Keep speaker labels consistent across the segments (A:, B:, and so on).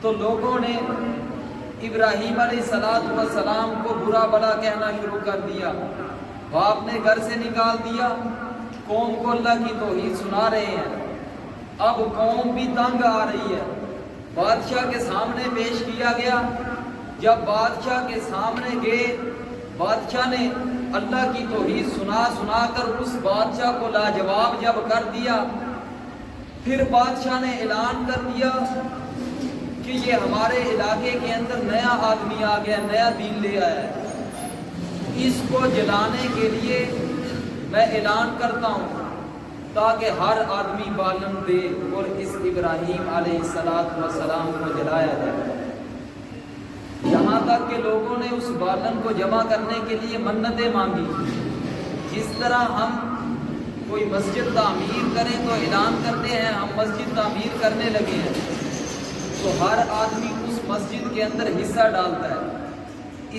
A: تو لوگوں نے ابراہیم علیہ السلام کو برا بلا کہنا شروع کر دیا، باپ نے گھر سے نکال دیا، قوم کو اللہ کی توحید سنا رہے ہیں، اب قوم بھی تنگ آ رہی ہے، بادشاہ کے سامنے پیش کیا گیا۔ جب بادشاہ کے سامنے گئے، بادشاہ نے اللہ کی توحید سنا کر اس بادشاہ کو لاجواب جب کر دیا، پھر بادشاہ نے اعلان کر دیا کہ یہ ہمارے علاقے کے اندر نیا آدمی آ گیا، نیا دین لے آیا ہے، اس کو جلانے کے لیے میں اعلان کرتا ہوں تاکہ ہر آدمی بالن دے اور اس ابراہیم علیہ السلام کو جلایا جائے۔ یہاں تک کہ لوگوں نے اس بالن کو جمع کرنے کے لیے منتیں مانگی۔ جس طرح ہم کوئی مسجد تعمیر کریں تو اعلان کرتے ہیں ہم مسجد تعمیر کرنے لگے ہیں، تو ہر آدمی اس مسجد کے اندر حصہ ڈالتا ہے۔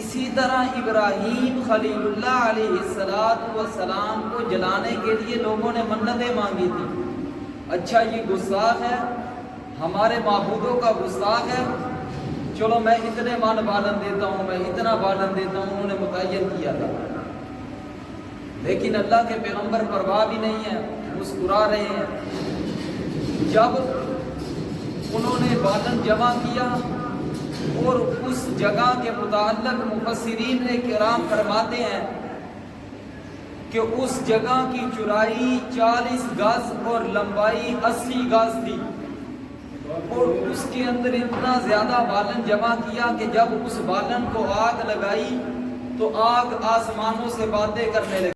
A: اسی طرح ابراہیم خلیل اللہ علیہ السلام کو جلانے کے لیے لوگوں نے منتیں مانگی تھی۔ اچھا یہ گستاخ ہے، ہمارے معبودوں کا گستاخ ہے، چلو میں اتنے من بالن دیتا ہوں، میں اتنا بالن دیتا ہوں، انہوں نے متعین کیا تھا۔ لیکن اللہ کے پیغمبر پرواہ بھی نہیں ہے، مسکرا رہے ہیں۔ جب انہوں نے بالن جمع کیا اور اس جگہ کے متعلق مفسرین کرام فرماتے ہیں کہ اس جگہ کی چوڑائی 40 گز اور لمبائی 80 گز تھی، اور اس کے اندر اتنا زیادہ بالن جمع کیا کہ جب اس بالن کو آگ لگائی تو آگ آسمانوں سے باتیں کرنے لگی۔